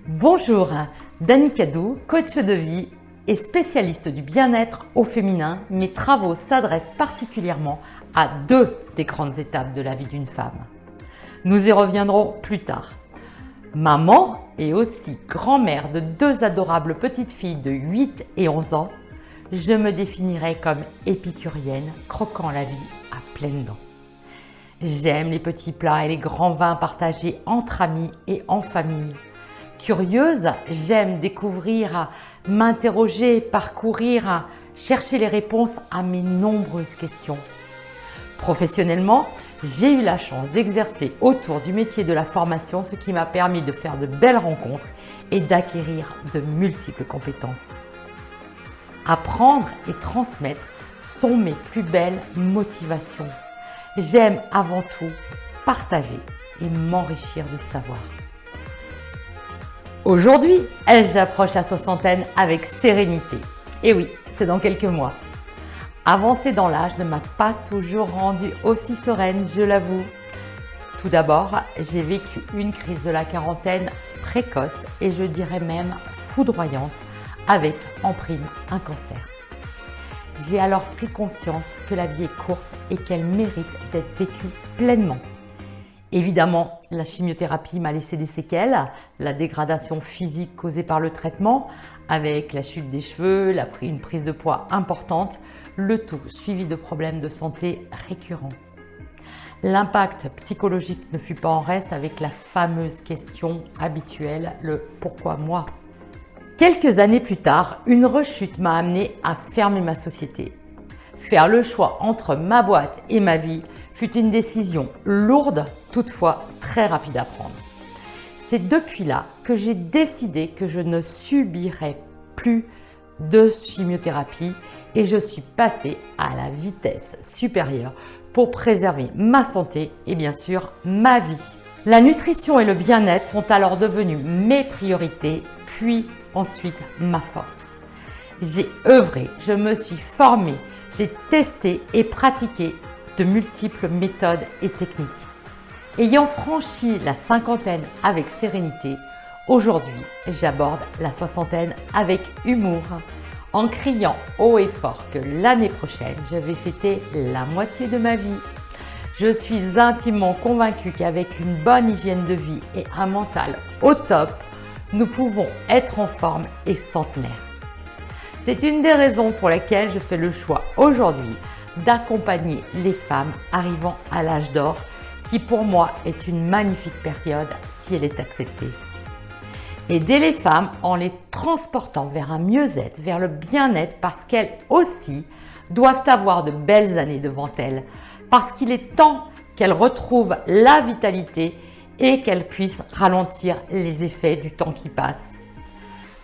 Bonjour, Dani Cadou, coach de vie et spécialiste du bien-être au féminin. Mes travaux s'adressent particulièrement à deux des grandes étapes de la vie d'une femme. Nous y reviendrons plus tard. Maman et aussi grand-mère de deux adorables petites filles de 8 et 11 ans, je me définirais comme épicurienne, croquant la vie à pleines dents. J'aime les petits plats et les grands vins partagés entre amis et en famille. Curieuse, j'aime découvrir, m'interroger, parcourir, chercher les réponses à mes nombreuses questions. Professionnellement, j'ai eu la chance d'exercer autour du métier de la formation, ce qui m'a permis de faire de belles rencontres et d'acquérir de multiples compétences. Apprendre et transmettre sont mes plus belles motivations. J'aime avant tout partager et m'enrichir du savoir. Aujourd'hui, j'approche la soixantaine avec sérénité. Et oui, c'est dans quelques mois. Avancer dans l'âge ne m'a pas toujours rendue aussi sereine, je l'avoue. Tout d'abord, j'ai vécu une crise de la quarantaine précoce et je dirais même foudroyante, avec en prime un cancer. J'ai alors pris conscience que la vie est courte et qu'elle mérite d'être vécue pleinement. Évidemment, la chimiothérapie m'a laissé des séquelles, la dégradation physique causée par le traitement, avec la chute des cheveux, une prise de poids importante, le tout suivi de problèmes de santé récurrents. L'impact psychologique ne fut pas en reste avec la fameuse question habituelle, le « pourquoi moi ?» Quelques années plus tard, une rechute m'a amené à fermer ma société. Faire le choix entre ma boîte et ma vie fut une décision lourde, toutefois très rapide à prendre. C'est depuis là que j'ai décidé que je ne subirais plus de chimiothérapie et je suis passée à la vitesse supérieure pour préserver ma santé et bien sûr ma vie. La nutrition et le bien-être sont alors devenus mes priorités, puis ensuite ma force. J'ai œuvré, je me suis formée, j'ai testé et pratiqué de multiples méthodes et techniques. Ayant franchi la cinquantaine avec sérénité, aujourd'hui j'aborde la soixantaine avec humour, en criant haut et fort que l'année prochaine je vais fêter la moitié de ma vie. Je suis intimement convaincue qu'avec une bonne hygiène de vie et un mental au top, nous pouvons être en forme et centenaire. C'est une des raisons pour lesquelles je fais le choix aujourd'hui d'accompagner les femmes arrivant à l'âge d'or, qui pour moi est une magnifique période si elle est acceptée. Aider les femmes en les transportant vers un mieux-être, vers le bien-être, parce qu'elles aussi doivent avoir de belles années devant elles, parce qu'il est temps qu'elles retrouvent la vitalité et qu'elles puissent ralentir les effets du temps qui passe.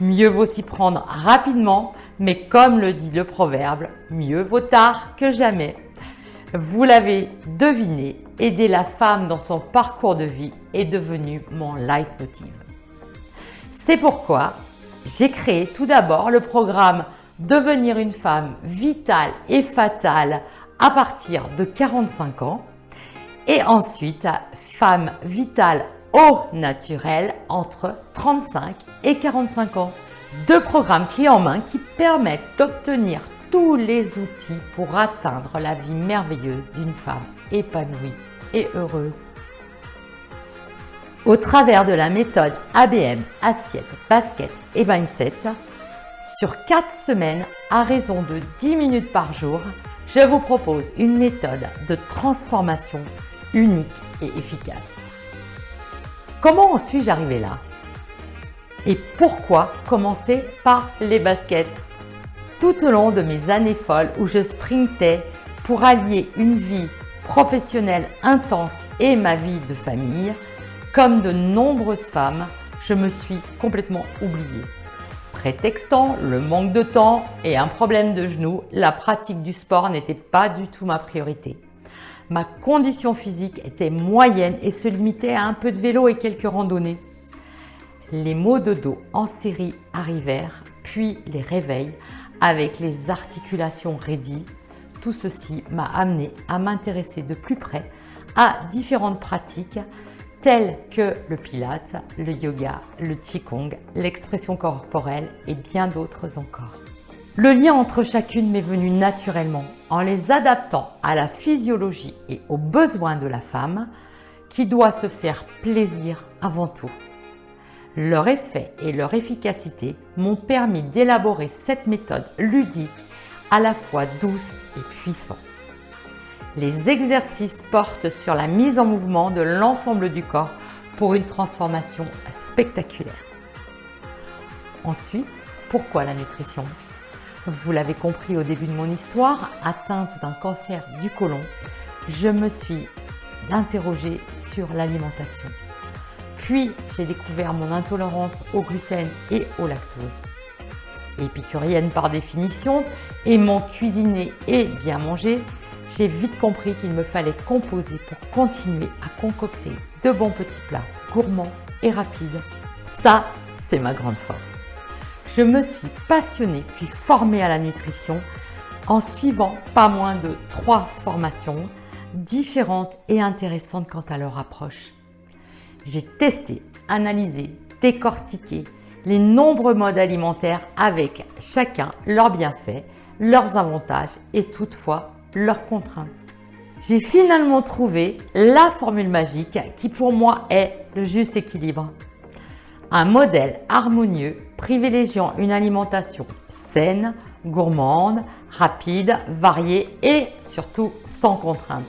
Mieux vaut s'y prendre rapidement, mais comme le dit le proverbe, mieux vaut tard que jamais. Vous l'avez deviné, aider la femme dans son parcours de vie est devenu mon leitmotiv. C'est pourquoi j'ai créé tout d'abord le programme Devenir une femme vitale et fatale à partir de 45 ans et ensuite femme vitale au naturel entre 35 et 45 ans. Deux programmes clés en main qui permettent d'obtenir tous les outils pour atteindre la vie merveilleuse d'une femme épanouie et heureuse. Au travers de la méthode ABM, Assiette, Basket et Mindset, sur 4 semaines à raison de 10 minutes par jour, je vous propose une méthode de transformation unique et efficace. Comment en suis-je arrivée là? Et pourquoi commencer par les baskets? Tout au long de mes années folles où je sprintais pour allier une vie professionnelle intense et ma vie de famille, comme de nombreuses femmes, je me suis complètement oubliée. Prétextant le manque de temps et un problème de genou, la pratique du sport n'était pas du tout ma priorité. Ma condition physique était moyenne et se limitait à un peu de vélo et quelques randonnées. Les maux de dos en série arrivèrent, puis les réveils avec les articulations raidies. Tout ceci m'a amené à m'intéresser de plus près à différentes pratiques tels que le pilate, le yoga, le qigong, l'expression corporelle et bien d'autres encore. Le lien entre chacune m'est venu naturellement en les adaptant à la physiologie et aux besoins de la femme qui doit se faire plaisir avant tout. Leur effet et leur efficacité m'ont permis d'élaborer cette méthode ludique à la fois douce et puissante. Les exercices portent sur la mise en mouvement de l'ensemble du corps pour une transformation spectaculaire. Ensuite, pourquoi la nutrition? Vous l'avez compris au début de mon histoire, atteinte d'un cancer du côlon, je me suis interrogée sur l'alimentation. Puis, j'ai découvert mon intolérance au gluten et au lactose. Épicurienne par définition, aimant cuisiner et bien manger, j'ai vite compris qu'il me fallait composer pour continuer à concocter de bons petits plats gourmands et rapides. Ça, c'est ma grande force. Je me suis passionnée puis formée à la nutrition en suivant pas moins de 3 formations différentes et intéressantes quant à leur approche. J'ai testé, analysé, décortiqué les nombreux modes alimentaires avec chacun leurs bienfaits, leurs avantages et toutefois leurs contraintes. J'ai finalement trouvé la formule magique qui pour moi est le juste équilibre. Un modèle harmonieux privilégiant une alimentation saine, gourmande, rapide, variée et surtout sans contrainte.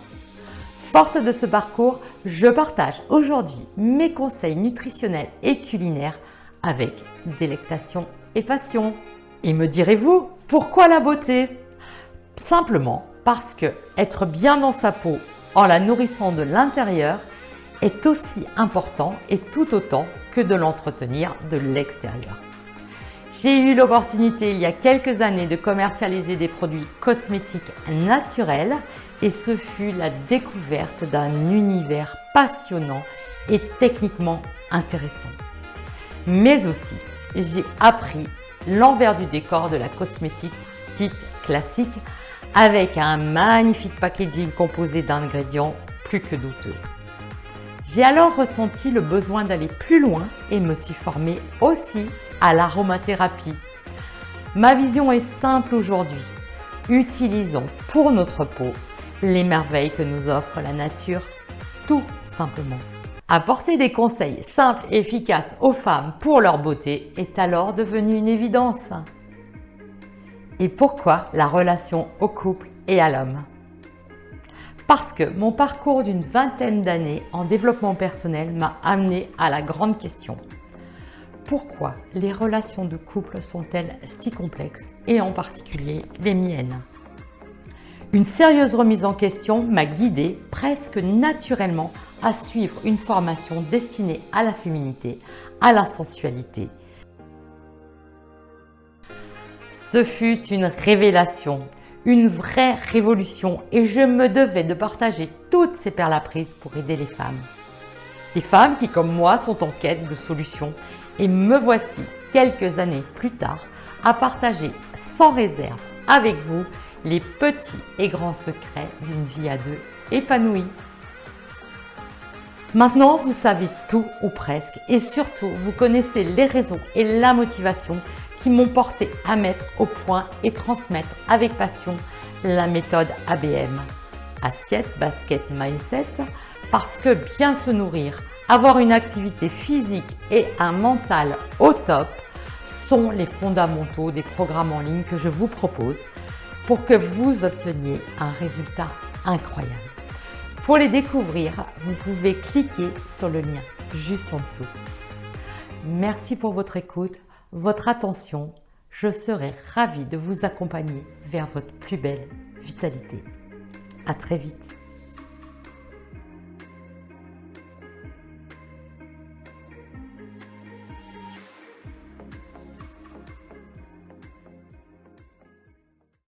Forte de ce parcours, je partage aujourd'hui mes conseils nutritionnels et culinaires avec délectation et passion. Et me direz-vous, pourquoi la beauté? Simplement parce que être bien dans sa peau en la nourrissant de l'intérieur est aussi important et tout autant que de l'entretenir de l'extérieur. J'ai eu l'opportunité il y a quelques années de commercialiser des produits cosmétiques naturels et ce fut la découverte d'un univers passionnant et techniquement intéressant. Mais aussi, j'ai appris l'envers du décor de la cosmétique dite classique avec un magnifique packaging composé d'ingrédients plus que douteux. J'ai alors ressenti le besoin d'aller plus loin et me suis formée aussi à l'aromathérapie. Ma vision est simple aujourd'hui. Utilisons pour notre peau les merveilles que nous offre la nature, tout simplement. Apporter des conseils simples et efficaces aux femmes pour leur beauté est alors devenu une évidence. Et pourquoi la relation au couple et à l'homme? Parce que mon parcours d'une vingtaine d'années en développement personnel m'a amené à la grande question. Pourquoi les relations de couple sont-elles si complexes et en particulier les miennes? Une sérieuse remise en question m'a guidée presque naturellement à suivre une formation destinée à la féminité, à la sensualité. Ce fut une révélation, une vraie révolution et je me devais de partager toutes ces perles apprises pour aider les femmes. Les femmes qui, comme moi, sont en quête de solutions et me voici quelques années plus tard à partager sans réserve avec vous les petits et grands secrets d'une vie à deux épanouie. Maintenant, vous savez tout ou presque et surtout, vous connaissez les raisons et la motivation qui m'ont porté à mettre au point et transmettre avec passion la méthode ABM. Assiette, basket, mindset, parce que bien se nourrir, avoir une activité physique et un mental au top sont les fondamentaux des programmes en ligne que je vous propose pour que vous obteniez un résultat incroyable. Pour les découvrir, vous pouvez cliquer sur le lien juste en dessous. Merci pour votre écoute, votre attention. Je serai ravie de vous accompagner vers votre plus belle vitalité. À très vite.